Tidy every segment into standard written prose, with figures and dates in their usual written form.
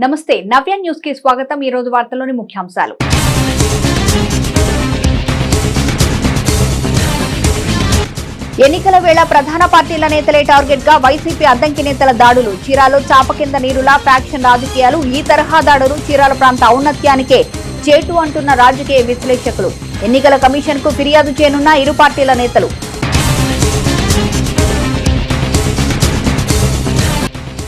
నమస్తే నవ్య న్యూస్ కి స్వాగతం। ఈ రోజు వార్తల్లోని ముఖ్యాంశాలు। ఎన్నికల వేళ ప్రధాన పార్టీల నేతలే టార్గెట్ గా వైసీపీ అద్దంకి నేతల దాడులు। చీరాలో చాప కింద నీరులా ఫ్యాక్షన్ రాజకీయాలు। ఈ తరహా దాడులు చీరాల ప్రాంత ఔన్నత్యానికే చేటు అంటున్న రాజకీయ విశ్లేషకులు। ఎన్నికల కమిషన్ కు ఫిర్యాదు చేయనున్న ఇరు పార్టీల నేతలు।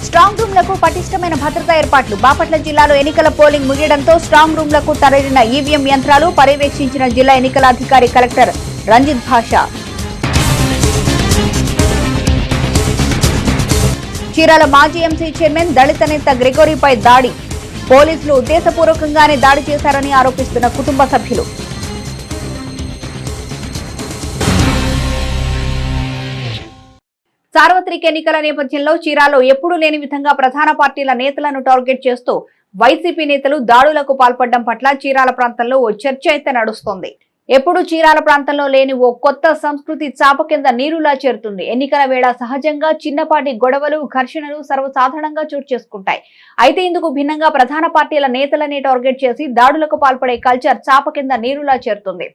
స్ట్రాంగ్ రూమ్లకు పటిష్టమైన భద్రతా ఏర్పాట్లు। బాపట్ల జిల్లాలో ఎన్నికల పోలింగ్ ముగియడంతో స్ట్రాంగ్ రూమ్లకు తరలిన ఈవీఎం యంత్రాలు పర్యవేక్షించిన జిల్లా ఎన్నికల అధికారి కలెక్టర్ రంజిత్ భాషా। చీరాల మాజీ ఎంసీ చైర్మన్ దళిత నేత గ్రెగోరీపై దాడి। పోలీసులు ఉద్దేశపూర్వకంగానే దాడి చేశారని ఆరోపిస్తున్న కుటుంబ సభ్యులు। సార్వత్రిక ఎన్నికల నేపథ్యంలో చీరాలో ఎప్పుడూ లేని విధంగా ప్రధాన పార్టీల నేతలను టార్గెట్ చేస్తూ వైసీపీ నేతలు దాడులకు పాల్పడడం పట్ల చీరాల ప్రాంతంలో ఓ చర్చ అయితే నడుస్తోంది। ఎప్పుడు చీరాల ప్రాంతంలో లేని ఓ కొత్త సంస్కృతి చాప కింద నీరులా చేరుతుంది। ఎన్నికల వేళ సహజంగా చిన్నపాటి గొడవలు ఘర్షణలు సర్వసాధారణంగా చోటు చేసుకుంటాయి। అయితే ఇందుకు భిన్నంగా ప్రధాన పార్టీల నేతలనే టార్గెట్ చేసి దాడులకు పాల్పడే కల్చర్ చాప కింద నీరులా చేరుతుంది।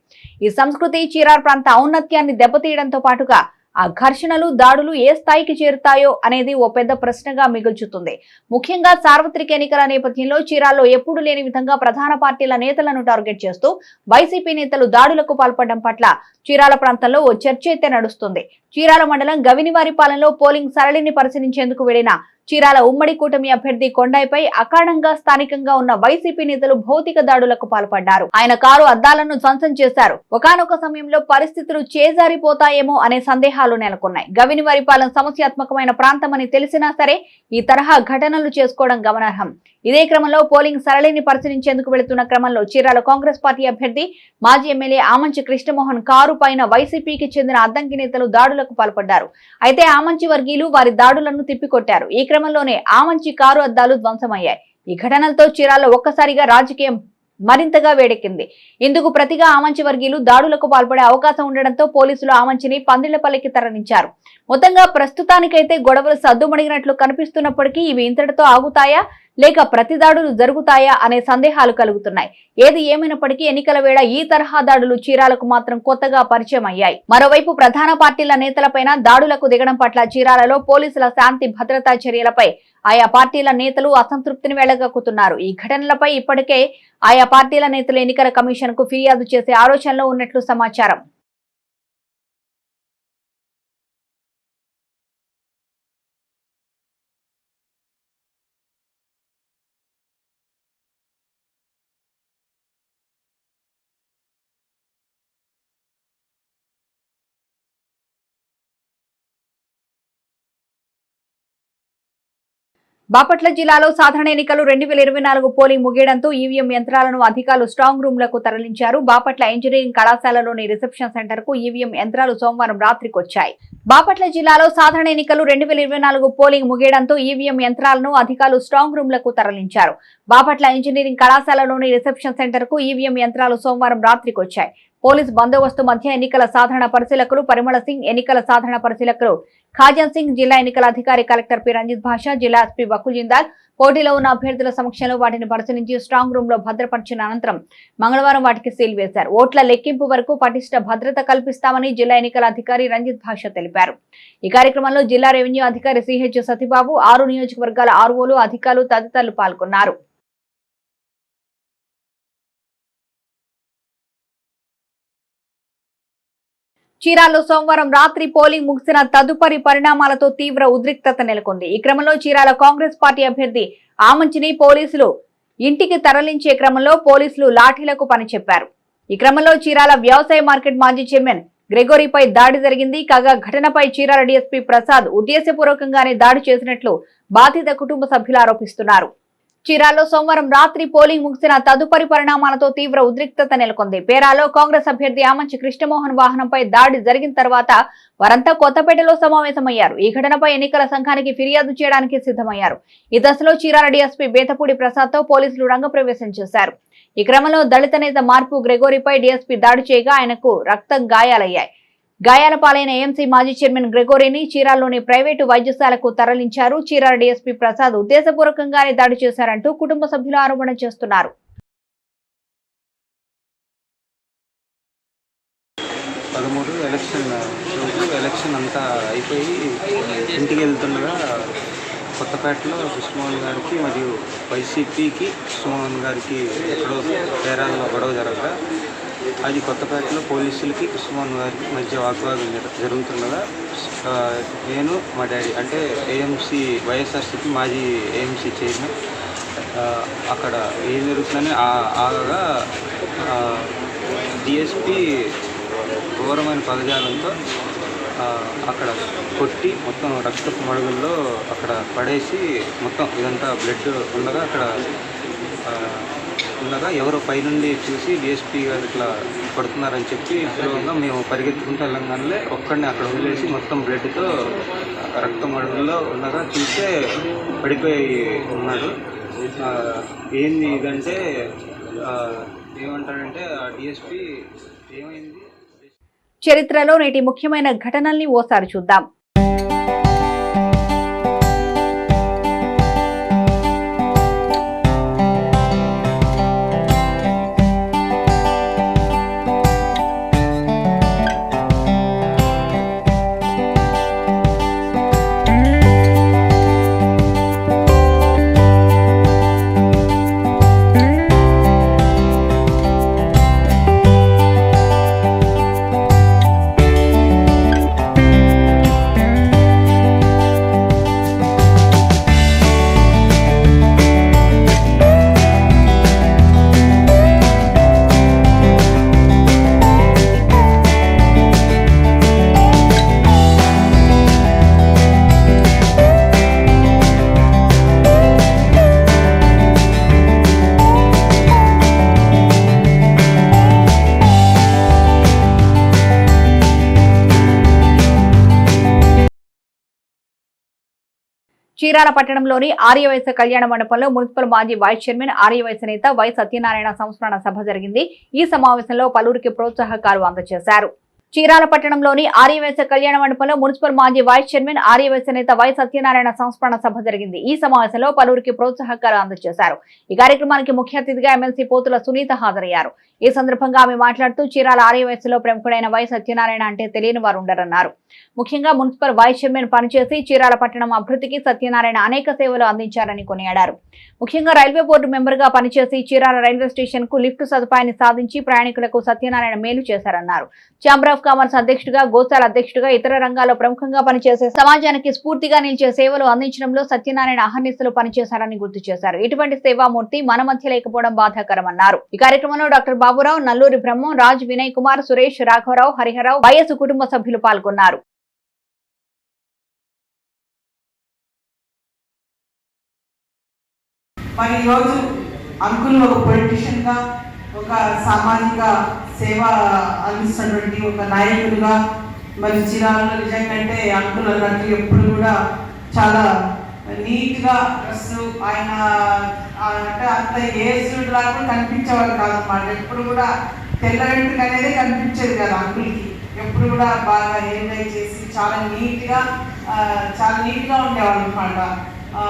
ఈ సంస్కృతి చీరాల ప్రాంత ఔన్నత్యాన్ని దెబ్బతీయడంతో పాటుగా ఆ ఘర్షణలు దాడులు ఏ స్థాయికి చేరుతాయో అనేది ఓ పెద్ద ప్రశ్నగా మిగుల్చుతుంది। ముఖ్యంగా సార్వత్రిక ఎన్నికల నేపథ్యంలో చీరాల్లో ఎప్పుడు లేని విధంగా ప్రధాన పార్టీల నేతలను టార్గెట్ చేస్తూ వైసీపీ నేతలు దాడులకు పాల్పడడం పట్ల చీరాల ప్రాంతంలో ఓ చర్చ అయితే నడుస్తుంది। చీరాల మండలం గవినివారిపాలెంలో పోలింగ్ సరళిని పరిశీలించేందుకు వెళ్లిన చీరాల ఉమ్మడి కూటమి అభ్యర్థి కొండాయిపై అకారణంగా స్థానికంగా ఉన్న వైసీపీ నేతలు భౌతిక దాడులకు పాల్పడ్డారు। ఆయన కారు అద్దాలను ధ్వంసం చేశారు। ఒకానొక సమయంలో పరిస్థితులు చేజారిపోతాయేమో అనే సందేహాలు నెలకొన్నాయి। గవినివారిపాలెం సమస్యాత్మకమైన ప్రాంతమని తెలిసినా సరే ఈ తరహా ఘటనలు చేసుకోవడం గమనార్హం। ఇదే క్రమంలో పోలింగ్ సరళిని పరిశీలించేందుకు వెళుతున్న క్రమంలో చీరాల కాంగ్రెస్ పార్టీ అభ్యర్థి మాజీ ఎమ్మెల్యే ఆమంచి కృష్ణమోహన్ కారు పైన వైసీపీకి చెందిన అద్దంకి నేతలు దాడులకు పాల్పడ్డారు। అయితే ఆమంచి వర్గీయులు వారి దాడులను తిప్పికొట్టారు। ఈ క్రమంలోనే ఆమంచి కారు అద్దాలు ధ్వంసమయ్యాయి। ఈ ఘటనలతో చీరాల్లో ఒక్కసారిగా రాజకీయం మరింతగా వేడెక్కింది। ఇందుకు ప్రతిగా ఆమంచి వర్గీయులు దాడులకు పాల్పడే అవకాశం ఉండడంతో పోలీసులు ఆమంచిని పందిళ్లపల్లికి తరలించారు। మొత్తంగా ప్రస్తుతానికైతే గొడవలు సద్దుమణిగినట్లు కనిపిస్తున్నప్పటికీ ఇవి ఇంతటితో ఆగుతాయా లేక ప్రతి దాడులు జరుగుతాయా అనే సందేహాలు కలుగుతున్నాయి। ఏది ఏమైనప్పటికీ ఎన్నికల వేళ ఈ తరహా దాడులు చీరాలకు మాత్రం కొత్తగా పరిచయం అయ్యాయి। మరోవైపు ప్రధాన పార్టీల నేతలపైన దాడులకు దిగడం పట్ల చీరాలలో పోలీసుల శాంతి భద్రతా చర్యలపై ఆయా పార్టీల నేతలు అసంతృప్తిని వెళ్లగక్కుతున్నారు। ఈ ఘటనలపై ఇప్పటికే ఆయా పార్టీల నేతలు ఎన్నికల కమిషన్ కు ఫిర్యాదు చేసే ఆలోచనలో ఉన్నట్లు సమాచారం। బాపట్ల జిల్లాలో సాధారణ ఎన్నికలు 2024 పోలింగ్ ముగియడంతో ఈవీఎం యంత్రాలను అధికారులు స్ట్రాంగ్ రూమ్లకు తరలించారు। బాపట్ల ఇంజనీరింగ్ కళాశాలలోని రిసెప్షన్ సెంటర్ కు ఈవీఎం యంత్రాలు సోమవారం రాత్రికి వచ్చాయి। బాపట్ల జిల్లాలో సాధారణ ఎన్నికలు 2024 పోలింగ్ ముగియడంతో ఈవీఎం యంత్రాలను అధికారులు స్ట్రాంగ్ రూమ్లకు తరలించారు। బాపట్ల ఇంజనీరింగ్ కళాశాలలోని రిసెప్షన్ సెంటర్ కు ఈవీఎం యంత్రాలు సోమవారం రాత్రికి వచ్చాయి। పోలీస్ బందోబస్తు మధ్య ఎన్నికల సాధారణ పరిశీలకులు పరిమళ సింగ్, ఎన్నికల సాధారణ పరిశీలకులు ఖాజన్ సింగ్, జిల్లా ఎన్నికల అధికారి కలెక్టర్ పి రంజిత్ భాషా, జిల్లా ఎస్పీ బకుల్ జిందాల్ పోటీలో ఉన్న అభ్యర్థుల సమక్షంలో వాటిని పరిశీలించి స్ట్రాంగ్ రూమ్ లో భద్రపరిచిన అనంతరం మంగళవారం వాటికి సీల్ వేశారు। ఓట్ల లెక్కింపు వరకు పటిష్ట భద్రత కల్పిస్తామని జిల్లా ఎన్నికల అధికారి రంజిత్ భాషా తెలిపారు। ఈ కార్యక్రమంలో జిల్లా రెవెన్యూ అధికారి సిహెచ్ సతీబాబు, 6 నియోజకవర్గాల ఆర్ఓలు, అధికారులు తదితరులు పాల్గొన్నారు। చీరాల్లో సోమవారం రాత్రి పోలింగ్ ముగిసిన తదుపరి పరిణామాలతో తీవ్ర ఉద్రిక్తత నెలకొంది। ఈ క్రమంలో చీరాల కాంగ్రెస్ పార్టీ అభ్యర్థి ఆమంచిని పోలీసులు ఇంటికి తరలించే క్రమంలో పోలీసులు లాఠీలకు పని చెప్పారు। ఈ క్రమంలో చీరాల వ్యవసాయ మార్కెట్ మాజీ చైర్మన్ గ్రెగోరీపై దాడి జరిగింది। కాగా ఘటనపై చీరాల డీఎస్పీ ప్రసాద్ ఉద్దేశపూర్వకంగానే దాడి చేసినట్లు బాధిత కుటుంబ సభ్యులు ఆరోపిస్తున్నారు। చీరాల్లో సోమవారం రాత్రి పోలింగ్ ముగిసిన తదుపరి పరిణామాలతో తీవ్ర ఉద్రిక్తత నెలకొంది। పేరాలో కాంగ్రెస్ అభ్యర్థి ఆమంచి కృష్ణమోహన్ వాహనంపై దాడి జరిగిన తర్వాత వారంతా కొత్తపేటలో సమావేశమయ్యారు। ఈ ఘటనపై ఎన్నికల సంఘానికి ఫిర్యాదు చేయడానికి సిద్ధమయ్యారు। ఈ దశలో చీరాల డీఎస్పీ బేతపూడి ప్రసాద్ తో పోలీసులు రంగప్రవేశం చేశారు। ఈ క్రమంలో దళిత నేత మార్పు గ్రెగోరీపై డీఎస్పీ దాడి చేయగా ఆయనకు రక్త గాయాలయ్యాయి। గాయాల పాలైన ఏఎంసీ మాజీ చైర్మన్ గ్రెగోరీని చీరాల్లోని ప్రైవేటు వైద్యశాలకు తరలించారు. చీరాల డీఎస్పీ ప్రసాద్ ఉద్దేశపూర్వకంగానే దాడి చేశారంటూ కుటుంబ సభ్యులు ఆరోపణ చేస్తున్నారు. 13 ఎలక్షన్ రోజు ఎలక్షన్ అంతా అయిపోయి ఇంటికి వెళ్తుండగా కొత్తపేటలో కృష్ణమోహన్ గారికి మరియు వైసీపీకి కృష్ణమోహన్ గారికి ఎక్కడో తేరాల్లో గొడవ జరగగా అది కొత్తపేటలో పోలీసులకి కృష్ణమోహన్ గారికి మధ్య వాగ్వాదం జరుగుతుండగా నేను మా డాడీ అంటే ఏఎంసీ వైఎస్ఆర్సీపీ మాజీ ఏఎంసీ చైర్మన్ అక్కడ ఏం జరుగుతుందని ఆగగా డిఎస్పీ ఘోరమైన పదజాలంతో అక్కడ కొట్టి మొత్తం రక్తపు మడుగుల్లో అక్కడ పడేసి మొత్తం ఇదంతా బ్లడ్ ఉండగా అక్కడ ఉండగా ఎవరో పైనుండి చూసి డిఎస్పీ గారు ఇట్లా పడుతున్నారని చెప్పి సులభంగా మేము పరిగెత్తుకుంటూ వెళ్ళంగానే ఒక్కడిని అక్కడ వదిలేసి మొత్తం బ్లడ్తో రక్త మడుగుల్లో ఉండగా చూస్తే పడిపోయి ఉన్నాడు. ఏంది ఇదంటే ఏమంటాడంటే ఆ డిఎస్పీ ఏమైంది. చరిత్రలో నేటి ముఖ్యమైన ఘటనల్ని ఓసారి చూద్దాం. చీరాల పట్టణంలోని ఆర్యవైశ్య కళ్యాణ మండపంలో మున్సిపల్ మాజీ వైస్ చైర్మన్ ఆర్యవైశ్య నేత వై సత్యనారాయణ సంస్మరణ సభ జరిగింది. ఈ సమావేశంలో పలువురికి ప్రోత్సాహకాలు అందజేశారు. చీరాల పట్టణంలోని ఆర్యవైశ్య కళ్యాణ మండపంలో మున్సిపల్ మాజీ వైస్ చైర్మన్ ఆర్యవైశ్య నేత వై సత్యనారాయణ సంస్మరణ సభ జరిగింది. ఈ సమావేశంలో పలువురికి ప్రోత్సాహకాలు అందజేశారు. ఈ కార్యక్రమానికి ముఖ్య అతిథిగా ఎమ్మెల్సీ పోతుల సునీత హాజరయ్యారు. ఈ సందర్భంగా ఆమె మాట్లాడుతూ చీరాల ఆర్యవైశ్యలో ప్రముఖుడైన వై సత్యనారాయణ అంటే తెలియని వారు ఉండరన్నారు. ముఖ్యంగా మున్సిపల్ వైస్ చైర్మన్ పనిచేసి చీరాల పట్టణం అభివృద్ధికి సత్యనారాయణ అనేక సేవలు అందించారని కొనియాడారు. ముఖ్యంగా రైల్వే బోర్డు మెంబర్ గా పనిచేసి చీరాల రైల్వే స్టేషన్ కు లిఫ్ట్ సదుపాయాన్ని సాధించి ప్రయాణికులకు సత్యనారాయణ మేలు చేశారన్నారు. ఛాంబర్ ఆఫ్ కామర్స్ అధ్యక్షుడిగా, గోశాల అధ్యక్షుడిగా, ఇతర రంగాల్లో ప్రముఖంగా పనిచేసే సమాజానికి స్ఫూర్తిగా నిలిచే సేవలు అందించడంలో సత్యనారాయణ అహర్నిశలు పనిచేశారని గుర్తు చేశారు. ఇటువంటి సేవామూర్తి మన మధ్య లేకపోవడం బాధాకరమన్నారు. ఈ కార్యక్రమంలో డాక్టర్ బాబురావు, నల్లూరి బ్రహ్మం, రాజ్, వినయ్ కుమార్, సురేష్, రాఘవరావు, హరిహరరావు, వైఎస్ కుటుంబ సభ్యులు పాల్గొన్నారు. మరి ఈరోజు అంకుల్ ఒక పొలిటీషియన్ గా, ఒక సామాజిక సేవ అందిస్తున్నటువంటి ఒక నాయకులుగా మరి చీరాలలో నిజంగా అంటే అంకుల్ అన్నట్టు ఎప్పుడు కూడా చాలా నీట్గా డ్రెస్ ఆయన అంటే అంత ఏజ్డ్ లాగా కనిపించేవాడు కాదన్నమాట. ఎప్పుడు కూడా తెల్ల వెంట్రుక అనేది కనిపించేది కదా అంకుల్కి. ఎప్పుడు కూడా బాగా ఎంజాయ్ చేసి చాలా నీట్గా ఉండేవాళ్ళు అనమాట.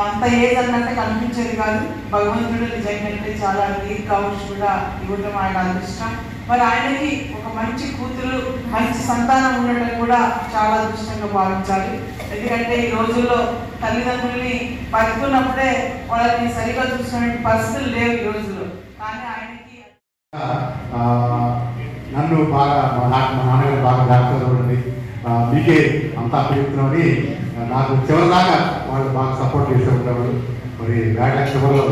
అంత ఏజ్ అన్నట్టే కనిపించేది కాదు. భగవంతుడు నిజంగా చాలా దీర్ఘాయుష్ కూడా ఇవ్వడం ఆయన అదృష్టం. మరి ఆయనకి ఒక మంచి కూతురు, మంచి సంతానం ఉండటం కూడా చాలా అదృష్టంగా భావించాలి. ఎందుకంటే ఈ రోజుల్లో తల్లిదండ్రుల్ని బతుకున్నప్పుడే వాళ్ళని సరిగా చూసినటువంటి పరిస్థితులు లేవు ఈ రోజుల్లో. కానీ ఆయనకి నన్ను బాగా మా నాన్నగారు బాగా జాగ్రత్తగా మీకే అంతా అప్పచెప్తున్నామని నాకు చివరిదాకా వాళ్ళు బాగా సపోర్ట్ చేస్తూ ఉంటారు. మరి చివరిలో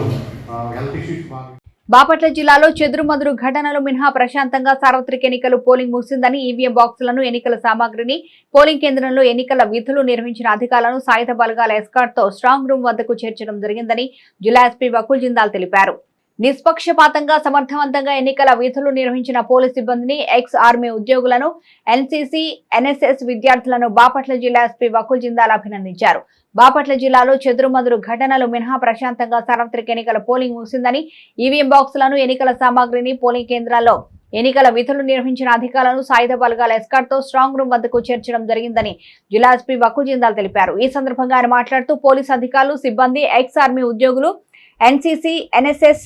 హెల్త్ ఇష్యూస్ బాగా. బాపట్ల జిల్లాలో చెదురుమదురు ఘటనలు మినహా ప్రశాంతంగా సార్వత్రిక ఎన్నికలు పోలింగ్ ముగిసిందని, ఈవీఎం బాక్సులను, ఎన్నికల సామాగ్రిని పోలింగ్ కేంద్రంలో ఎన్నికల విధులు నిర్వహించిన అధికారులను సాయుధ బలగాల ఎస్కార్ట్ తో స్ట్రాంగ్ రూమ్ వద్దకు చేర్చడం జరిగిందని జిల్లా ఎస్పీ వకుల్ జిందాల్ తెలిపారు. నిష్పక్షపాతంగా సమర్థవంతంగా ఎన్నికల విధులు నిర్వహించిన పోలీసు సిబ్బందిని, ఎక్స్ ఆర్మీ ఉద్యోగులను, ఎన్సీసీ, ఎన్ఎస్ఎస్ విద్యార్థులను బాపట్ల జిల్లా ఎస్పీ వకుల్ జిందాల్ అభినందించారు. బాపట్ల జిల్లాలో చెదురుమదురు ఘటనలు మినహా ప్రశాంతంగా సార్వత్రిక ఎన్నికల పోలింగ్ ముగిసిందని, ఈవీఎం బాక్సులను, ఎన్నికల సామాగ్రిని పోలింగ్ కేంద్రాల్లో ఎన్నికల విధులు నిర్వహించిన అధికారులను సాయుధ బలగాల ఎస్కార్ట్ తో స్ట్రాంగ్ రూమ్ వద్దకు చేర్చడం జరిగిందని జిల్లా ఎస్పీ వకుల్ జిందాల్ తెలిపారు. ఈ సందర్భంగా ఆయన మాట్లాడుతూ పోలీసు అధికారులు, సిబ్బంది, ఎక్స్ ఆర్మీ ఉద్యోగులు, ఎన్సీసీ, ఎన్ఎస్ఎస్,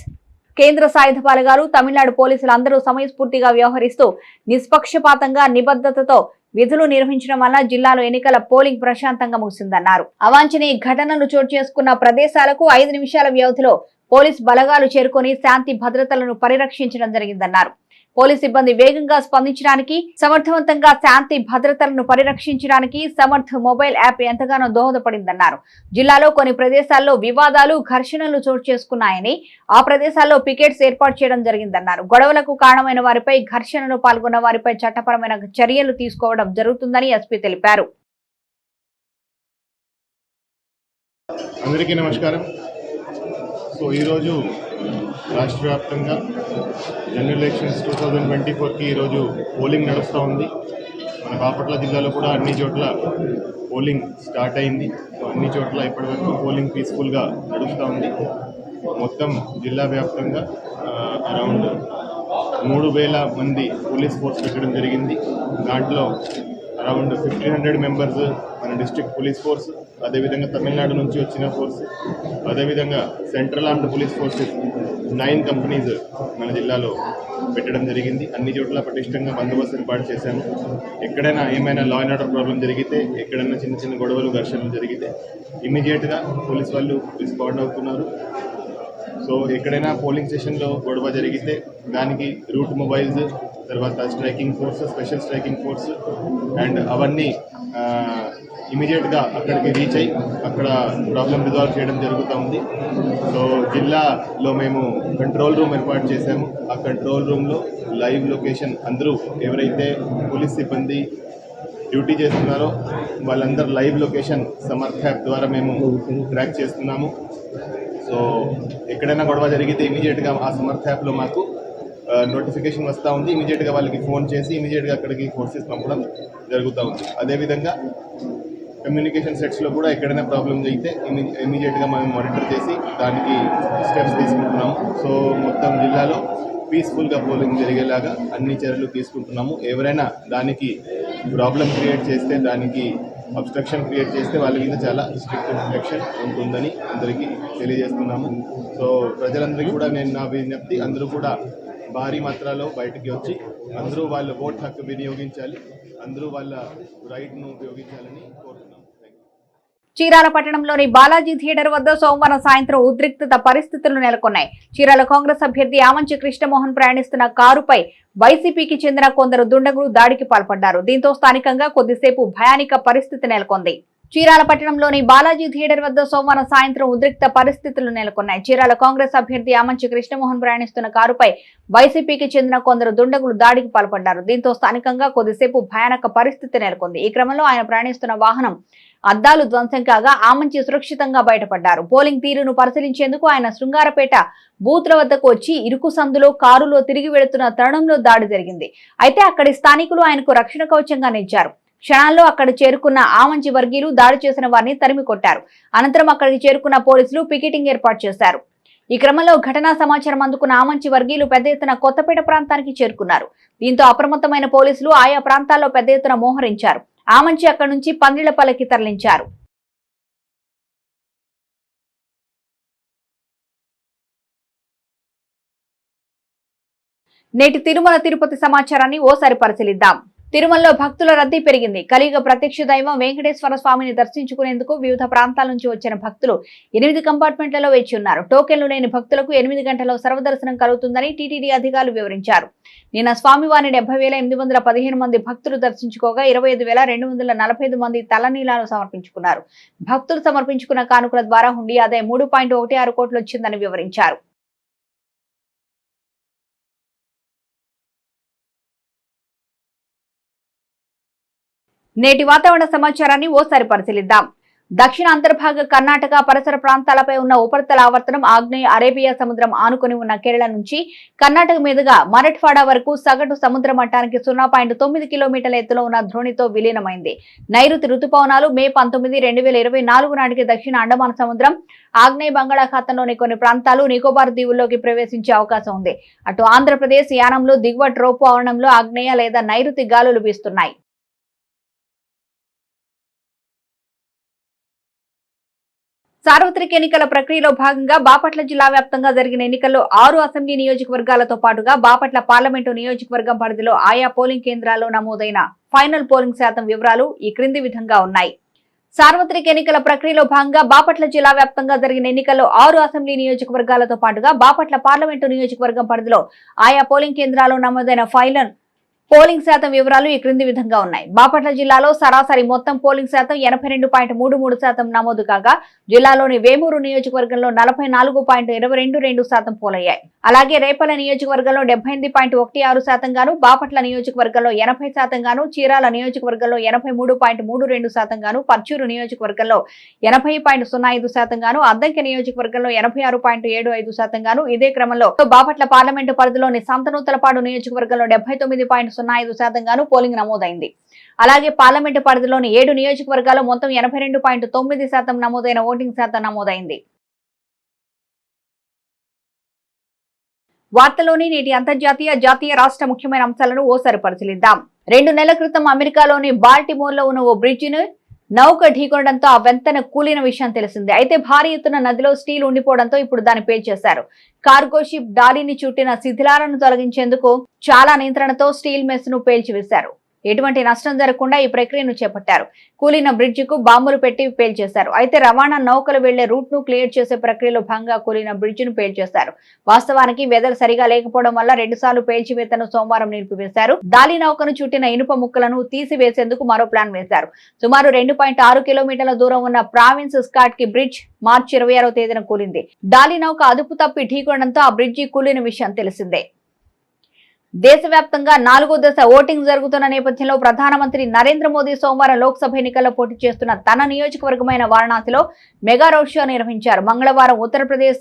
కేంద్ర సాయుధ బలగాలు, తమిళనాడు పోలీసులు అందరూ సమయస్ఫూర్తిగా వ్యవహరిస్తూ నిష్పక్షపాతంగా నిబద్ధతతో విధులు నిర్వహించడం వల్ల జిల్లాలో ఎన్నికల పోలింగ్ ప్రశాంతంగా ముగిసిందన్నారు. అవాంఛనీయ ఘటనలు చోటు చేసుకున్న ప్రదేశాలకు 5 నిమిషాల వ్యవధిలో పోలీస్ బలగాలు చేరుకొని శాంతి భద్రతలను పరిరక్షించడం జరిగిందన్నారు. పోలీస్ సిబ్బంది వేగంగా స్పందించడానికి, సమర్థవంతంగా శాంతి భద్రతలను పరిరక్షించడానికి సమర్థ్ మొబైల్ యాప్ ఎంతగానో దోహదపడిందన్నారు. జిల్లాలో కొన్ని ప్రదేశాల్లో వివాదాలు, ఘర్షణలు చోటు చేసుకున్నాయని, ఆ ప్రదేశాల్లో పికెట్స్ ఏర్పాటు చేయడం జరిగిందన్నారు. గొడవలకు కారణమైన వారిపై, ఘర్షణలో పాల్గొన్న వారిపై చట్టపరమైన చర్యలు తీసుకోవడం జరుగుతుందని ఎస్పీ తెలిపారు. అందరికీ నమస్కారం. సో ఈరోజు రాష్ట్ర వ్యాప్తంగా జనరల్ ఎలక్షన్స్ 2024కి ఈరోజు పోలింగ్ నడుస్తూ ఉంది. మన బాపట్ల జిల్లాలో కూడా అన్ని చోట్ల పోలింగ్ స్టార్ట్ అయింది. సో అన్ని చోట్ల ఇప్పటివరకు పోలింగ్ పీస్ఫుల్గా నడుస్తూ ఉంది. మొత్తం జిల్లా వ్యాప్తంగా అరౌండ్ 3000 మంది పోలీస్ ఫోర్స్ పెట్టడం జరిగింది. దాంట్లో అరౌండ్ 1500 మెంబర్స్ మన డిస్ట్రిక్ట్ పోలీస్ ఫోర్స్, అదేవిధంగా తమిళనాడు నుంచి వచ్చిన ఫోర్స్, అదేవిధంగా central armed police forces 9 companies మన జిల్లాలో పెట్టడం జరిగింది. అన్ని చోట్ల పటిష్టంగా బందోబస్తు ఏర్పాటు చేశాము. ఎక్కడైనా ఏమైనా లా అండ్ ఆర్డర్ ప్రాబ్లం జరిగితే, ఎక్కడైనా చిన్న చిన్న గొడవలు, ఘర్షణలు జరిగితే ఇమీడియట్గా పోలీస్ వాళ్ళు రెస్పాండ్ అవుతున్నారు. సో ఎక్కడైనా పోలింగ్ స్టేషన్లో గొడవ జరిగితే దానికి రూట్ మొబైల్స్, తర్వాత striking force, special striking force and అవన్నీ ఇమీడియట్గా అక్కడికి రీచ్ అయ్యి అక్కడ ప్రాబ్లం రిజాల్వ్ చేయడం జరుగుతూ ఉంది. సో జిల్లాలో మేము కంట్రోల్ రూమ్ ఏర్పాటు చేశాము. ఆ కంట్రోల్ రూమ్లో లైవ్ లొకేషన్ అందరూ ఎవరైతే పోలీస్ సిబ్బంది డ్యూటీ చేస్తున్నారో వాళ్ళందరూ లైవ్ లొకేషన్ సమర్థ్ యాప్ ద్వారా మేము ట్రాక్ చేస్తున్నాము. సో ఎక్కడైనా గొడవ జరిగితే ఇమీడియట్గా ఆ సమర్థ్ యాప్లో మాకు నోటిఫికేషన్ వస్తూ ఉంది. ఇమీడియట్గా వాళ్ళకి ఫోన్ చేసి ఇమీడియట్గా అక్కడికి ఫోర్సెస్ పంపడం జరుగుతూ ఉంది. అదేవిధంగా కమ్యూనికేషన్ సెట్స్లో కూడా ఎక్కడైనా ప్రాబ్లం జరిగితే ఇమీడియట్గా మనం మానిటర్ చేసి దానికి స్టెప్స్ తీసుకుంటున్నాము. సో మొత్తం జిల్లాలో పీస్ఫుల్గా పోలింగ్ జరిగేలాగా అన్ని చర్యలు తీసుకుంటున్నాము. ఎవరైనా దానికి ప్రాబ్లం క్రియేట్ చేస్తే, దానికి అబ్స్ట్రక్షన్ క్రియేట్ చేస్తే వాళ్ళ మీద చాలా స్ట్రిక్ట్ యాక్షన్ ఉంటుందని అందరికీ తెలియజేస్తున్నాము. సో ప్రజలందరికీ కూడా నేను నా విజ్ఞప్తి, అందరూ కూడా భారీ మాత్రలో బయటికి వచ్చి అందరూ వాళ్ళ ఓట్ హక్కు వినియోగించాలి, అందరూ వాళ్ళ రైట్ను ఉపయోగించాలని కోరుతున్నాము. చీరాల పట్టణంలోని బాలాజీ థియేటర్ వద్ద సోమవారం సాయంత్రం ఉద్రిక్తత పరిస్థితులు నెలకొన్నాయి. చీరాల కాంగ్రెస్ అభ్యర్థి ఆమంచి కృష్ణమోహన్ ప్రయాణిస్తున్న కారుపై వైసీపీకి చెందిన కొందరు దుండగులు దాడికి పాల్పడ్డారు. దీంతో స్థానికంగా కొద్దిసేపు భయానిక పరిస్థితి నెలకొంది. చీరాల పట్టణంలోని బాలాజీ థియేటర్ వద్ద సోమవారం సాయంత్రం ఉద్రిక్త పరిస్థితులు నెలకొన్నాయి. చీరాల కాంగ్రెస్ అభ్యర్థి ఆమంచి కృష్ణమోహన్ ప్రయాణిస్తున్న కారుపై వైసీపీకి చెందిన కొందరు దుండగులు దాడికి పాల్పడ్డారు. దీంతో స్థానికంగా కొద్దిసేపు భయానక పరిస్థితి నెలకొంది. ఈ క్రమంలో ఆయన ప్రయాణిస్తున్న వాహనం అద్దాలు ధ్వంసం కాగా ఆమంచి సురక్షితంగా బయటపడ్డారు. పోలింగ్ తీరును పరిశీలించేందుకు ఆయన శృంగారపేట బూత్ల వద్దకు వచ్చి ఇరుకు సందులో కారులో తిరిగి వెళుతున్న తరుణంలో దాడి జరిగింది. అయితే అక్కడి స్థానికులు ఆయనకు రక్షణ కవచంగా నిలిచారు. క్షణాల్లో అక్కడ చేరుకున్న ఆమంచి వర్గీయులు దాడి చేసిన వారిని తరిమి కొట్టారు. అనంతరం అక్కడికి చేరుకున్న పోలీసులు పికెటింగ్ ఏర్పాటు చేశారు. ఈ క్రమంలో ఘటనా సమాచారం అందుకున్న ఆమంచి వర్గీయులు పెద్ద ఎత్తున కొత్తపేట ప్రాంతానికి చేరుకున్నారు. దీంతో అప్రమత్తమైన పోలీసులు ఆయా ప్రాంతాల్లో పెద్ద ఎత్తున మోహరించారు. ఆమంచి అక్కడి నుంచి పందిళ్లపల్లికి తరలించారు. నేటి తిరుమల తిరుపతి సమాచారాన్ని ఓసారి పరిశీలిద్దాం. తిరుమలలో భక్తుల రద్దీ పెరిగింది. కలియుగ ప్రత్యక్ష దైవం వెంకటేశ్వర స్వామిని దర్శించుకునేందుకు వివిధ ప్రాంతాల నుంచి వచ్చిన భక్తులు 8 కంపార్ట్మెంట్లలో వేచి ఉన్నారు. టోకెన్లు లేని భక్తులకు 8 గంటల్లో సర్వదర్శనం కలుగుతుందని టీటీడీ అధికారులు వివరించారు. నిన్న స్వామివారిని 70,815 మంది భక్తులు దర్శించుకోగా 25,245 మంది తలనీలాలు సమర్పించుకున్నారు. భక్తులు సమర్పించుకున్న కానుకల ద్వారా హుండీ ఆదాయం 3.16 కోట్లు వచ్చిందని వివరించారు. నేటి వాతావరణ సమాచారాన్ని ఓసారి పరిశీలిద్దాం. దక్షిణ అంతర్భాగ కర్ణాటక పరిసర ప్రాంతాలపై ఉన్న ఉపరితల ఆవర్తనం ఆగ్నేయ అరేబియా సముద్రం ఆనుకుని ఉన్న కేరళ నుంచి కర్ణాటక మీదుగా మరఠ్వాడా వరకు సగటు సముద్ర మట్టానికి 0.9 కిలోమీటర్ల ఎత్తులో ఉన్న ద్రోణితో విలీనమైంది. నైరుతి రుతుపవనాలు మే 19, 2024 నాటికి దక్షిణ అండమాన్ సముద్రం, ఆగ్నేయ బంగాళాఖాతంలోని కొన్ని ప్రాంతాలు, నికోబార్ దీవుల్లోకి ప్రవేశించే అవకాశం ఉంది. అటు ఆంధ్రప్రదేశ్ యానంలో దిగువ ట్రోపు ఆవరణంలో ఆగ్నేయ లేదా నైరుతి గాలులు వీస్తున్నాయి. సార్వత్రిక ఎన్నికల ప్రక్రియలో భాగంగా బాపట్ల జిల్లా వ్యాప్తంగా జరిగిన ఎన్నికల్లో 6 అసెంబ్లీ నియోజకవర్గాలతో పాటుగా బాపట్ల పార్లమెంటు నియోజకవర్గం పరిధిలో ఆయా పోలింగ్ కేంద్రాల్లో నమోదైన ఫైనల్ పోలింగ్ శాతం వివరాలు ఈ క్రింది విధంగా ఉన్నాయి. సార్వత్రిక ఎన్నికల ప్రక్రియలో భాగంగా బాపట్ల జిల్లా వ్యాప్తంగా జరిగిన ఎన్నికల్లో 6 అసెంబ్లీ నియోజకవర్గాలతో పాటుగా బాపట్ల పార్లమెంటు నియోజకవర్గం పరిధిలో ఆయా పోలింగ్ కేంద్రాల్లో నమోదైన ఫైనల్ పోలింగ్ శాతం వివరాలు ఈ క్రింది విధంగా ఉన్నాయి. బాపట్ల జిల్లాలో సరాసరి మొత్తం పోలింగ్ శాతం 82.33% నమోదు కాగా జిల్లాలోని వేమూరు నియోజకవర్గంలో 44.22% పోలయ్యాయి. అలాగే రేపల్ల నియోజకవర్గంలో 78.16% గాను, బాపట్ల నియోజకవర్గంలో 80% గాను, చీరాల నియోజకవర్గంలో 83.32% గాను, పర్చూరు నియోజకవర్గంలో 80.05% గాను, అద్దంకి నియోజకవర్గంలో 86.75% గాను, ఇదే క్రమంలో బాపట్ల పార్లమెంటు పరిధిలోని సంతనూతలపాడు నియోజకవర్గంలో 79.05% గాను పోలింగ్ నమోదైంది. అలాగే పార్లమెంటు పరిధిలోని 7 నియోజకవర్గాల్లో మొత్తం 82.9% నమోదైన ఓటింగ్ శాతం నమోదైంది. వార్తలోని నేటి అంతర్జాతీయ, జాతీయ, రాష్ట్ర ముఖ్యమైన అంశాలను ఓసారి పరిశీలిద్దాం. 2 నెలల క్రితం అమెరికాలోని బాల్టిమోర్లో ఉన్న ఓ బ్రిడ్జిని నౌక ఢీకొనడంతో ఆ వంతెన కూలిన విషయం తెలిసిందే. అయితే భారీ ఎత్తున నదిలో స్టీల్ ఉండిపోవడంతో ఇప్పుడు దాన్ని పేల్చేశారు. కార్గో షిప్ డాలీని చుట్టిన శిథిలాలను తొలగించేందుకు చాలా నియంత్రణతో స్టీల్ మెస్ ను పేల్చివేశారు. ఎటువంటి నష్టం జరగకుండా ఈ ప్రక్రియను చేపట్టారు. కూలిన బ్రిడ్జ్ కు బాంబులు పెట్టి పేల్చేశారు. అయితే రవాణా నౌకలు వెళ్లే రూట్ ను క్లియర్ చేసే ప్రక్రియలో భాగంగా కూలిన బ్రిడ్జ్ ను పేల్చేశారు. వాస్తవానికి వెదర్ సరిగా లేకపోవడం వల్ల 2 సార్లు పేల్చివేతను సోమవారం నిలిపివేశారు. డాలీ నౌకను చుట్టిన ఇనుప ముక్కలను తీసివేసేందుకు మరో ప్లాన్ వేశారు. సుమారు 2.6 కిలోమీటర్ల దూరం ఉన్న ప్రావిన్స్ స్కాట్ కి బ్రిడ్జ్ మార్చి 26వ తేదీన కూలింది. డాలీ నౌక అదుపు తప్పి ఢీకొనడంతో ఆ బ్రిడ్జి కూలిన విషయం తెలిసిందే. దేశవ్యాప్తంగా 4వ దశ ఓటింగ్ జరుగుతున్న నేపథ్యంలో ప్రధానమంత్రి నరేంద్ర మోదీ సోమవారం లోక్సభ ఎన్నికల్లో పోటీ చేస్తున్న తన నియోజకవర్గమైన వారణాసిలో మెగా రోడ్ షో నిర్వహించారు. మంగళవారం ఉత్తరప్రదేశ్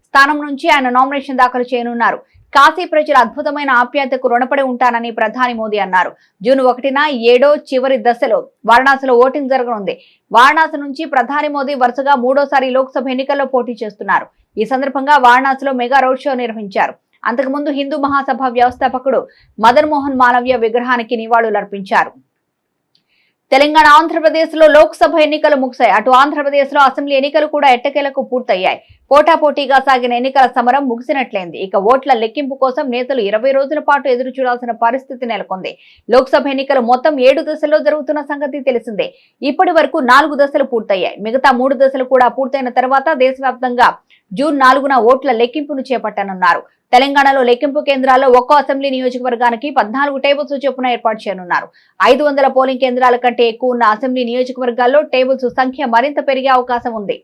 స్థానం నుంచి ఆయన నామినేషన్ దాఖలు చేయనున్నారు. కాశీ ప్రజల అద్భుతమైన ఆప్యాయతకు రుణపడి ఉంటానని ప్రధాని మోదీ అన్నారు. జూన్ 1న 7వ చివరి దశలో వారణాసిలో ఓటింగ్ జరగనుంది. వారణాసి నుంచి ప్రధాని మోదీ వరుసగా 3వసారి లోక్సభ ఎన్నికల్లో పోటీ చేస్తున్నారు. ఈ సందర్భంగా వారణాసిలో మెగా రోడ్ షో నిర్వహించారు. అంతకుముందు హిందూ మహాసభ వ్యవస్థాపకుడు మదన్ మోహన్ మాలవ్య విగ్రహానికి నివాళులర్పించారు. తెలంగాణ, ఆంధ్రప్రదేశ్ లో లోక్సభ ఎన్నికలు ముగిశాయి. అటు ఆంధ్రప్రదేశ్ లో అసెంబ్లీ ఎన్నికలు కూడా ఎట్టకేలకు పూర్తయ్యాయి. పోటాపోటీగా సాగిన ఎన్నికల సమరం ముగిసినట్లయింది. ఇక ఓట్ల లెక్కింపు కోసం నేతలు 20 రోజుల పాటు ఎదురు చూడాల్సిన పరిస్థితి నెలకొంది. లోక్సభ ఎన్నికలు మొత్తం 7 దశల్లో జరుగుతున్న సంగతి తెలిసిందే. ఇప్పటి వరకు 4 దశలు పూర్తయ్యాయి. మిగతా 3 దశలు కూడా పూర్తయిన తర్వాత దేశవ్యాప్తంగా జూన్ 4న ఓట్ల లెక్కింపును చేపట్టనున్నారు. తెలంగాణలో లెక్కింపు కేంద్రాల్లో ఒక్కో అసెంబ్లీ నియోజకవర్గానికి 14 టేబుల్స్ చొప్పున ఏర్పాటు చేయనున్నారు. 500 పోలింగ్ కేంద్రాల కంటే ఎక్కువ ఉన్న అసెంబ్లీ నియోజకవర్గాల్లో టేబుల్స్ సంఖ్య మరింత పెరిగే అవకాశం ఉంది.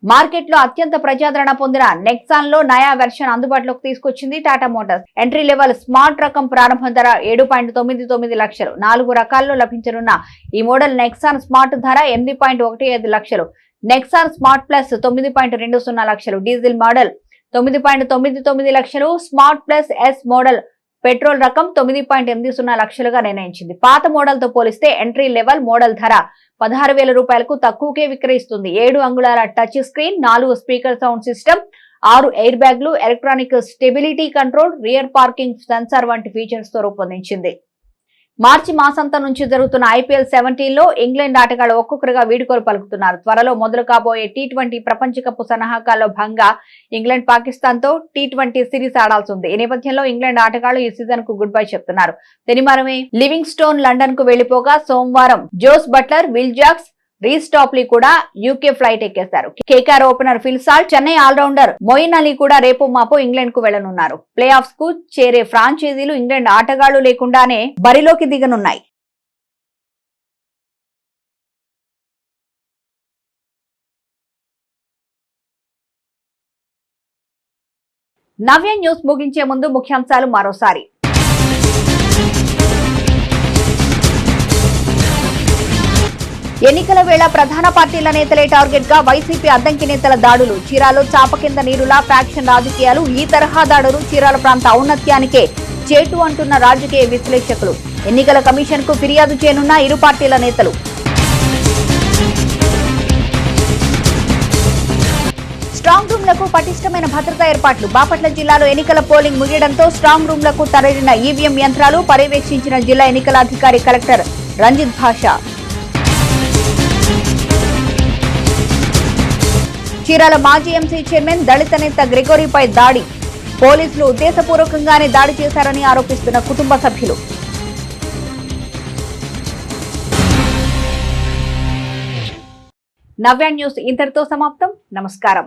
మార్కెట్లో అత్యంత ప్రజాదరణ పొందిన నెక్సాన్ లో నయా వెర్షన్ అందుబాటులోకి తీసుకొచ్చింది Tata Motors. Entry level smart రకం ప్రారంభ ధర 7.99 లక్షలు. 4 రకాల్లో లభించనున్న ఈ మోడల్ నెక్సాన్ స్మార్ట్ ధర 8.15 లక్షలు. నెక్సాన్ స్మార్ట్ ప్లస్ 9.20 లక్షలు. డీజిల్ మోడల్ 9.99 లక్షలు. Smart plus S model petrol రకం 9.80 లక్షలుగా నిర్ణయించింది. పాత మోడల్ తో పోలిస్తే ఎంట్రీ లెవెల్ మోడల్ ధర 16,000 రూపాయలకు తక్కువకే విక్రయిస్తుంది. 7 అంగుళాల touch screen, 4 speaker sound system, 6 air బ్యాగ్లు, electronic stability control, rear parking sensor వంటి ఫీచర్స్ తో రూపొందించింది. మార్చి మాసాంతం నుంచి జరుగుతున్న IPL 17లో ఇంగ్లాండ్ ఆటగాళ్లు ఒక్కొక్కరుగా వీడ్కోలు పలుకుతున్నారు. త్వరలో మొదలు కాబోయే T20 ప్రపంచ కప్ సన్నాహకాల్లో భాగంగా ఇంగ్లాండ్ పాకిస్తాన్ తో T20 సిరీస్ ఆడాల్సి ఉంది. ఈ నేపథ్యంలో ఇంగ్లాండ్ ఆటగాళ్లు ఈ సీజన్ కు గుడ్ బై చెప్తున్నారు. శనివారమే లివింగ్ స్టోన్ లండన్ కు వెళ్లిపోగా సోమవారం Jos Buttler, Will Jacks, Reece Topley కూడా యూకే ఫ్లైట్ ఎక్కేశారు. KKR opener Phil Salt, Chennai allrounder Moeen Ali కూడా రేపు మాపో ఇంగ్లాండ్ కు వెళ్లనున్నారు. ప్లే ఆఫ్స్ కు చేరే ఫ్రాంచైజీలు ఇంగ్లాండ్ ఆటగాళ్లు లేకుండానే బరిలోకి దిగనున్నాయి. నవ్య న్యూస్ ముగించే ముందు ముఖ్యాంశాలు మరోసారి. ఎన్నికల వేళ ప్రధాన పార్టీల నేతలే టార్గెట్ గా వైసీపీ అద్దంకి నేతల దాడులు. చీరాలో చాప కింద నీరులా ఫ్యాక్షన్ రాజకీయాలు. ఈ తరహా దాడులు చీరాల ప్రాంత ఔన్నత్యానికే చేటు అంటున్న రాజకీయ విశ్లేషకులు. ఎన్నికల కమిషన్ కు ఫిర్యాదు చేయనున్న ఇరు పార్టీల నేతలు. స్ట్రాంగ్ రూమ్లకు పటిష్టమైన భద్రతా ఏర్పాట్లు. బాపట్ల జిల్లాలో ఎన్నికల పోలింగ్ ముగియడంతో స్ట్రాంగ్ రూమ్లకు తరలిన ఈవీఎం యంత్రాలు పర్యవేక్షించిన జిల్లా ఎన్నికల అధికారి కలెక్టర్ రంజిత్ భాషా. చీరాల మాజీ ఎంసీ చైర్మన్ దళిత నేత గ్రెగోరీపై దాడి. పోలీసులు ఉద్దేశపూర్వకంగానే దాడి చేశారని ఆరోపిస్తున్న కుటుంబ సభ్యులు. నవ్య న్యూస్ ఇంతటితో సమాప్తం. నమస్కారం.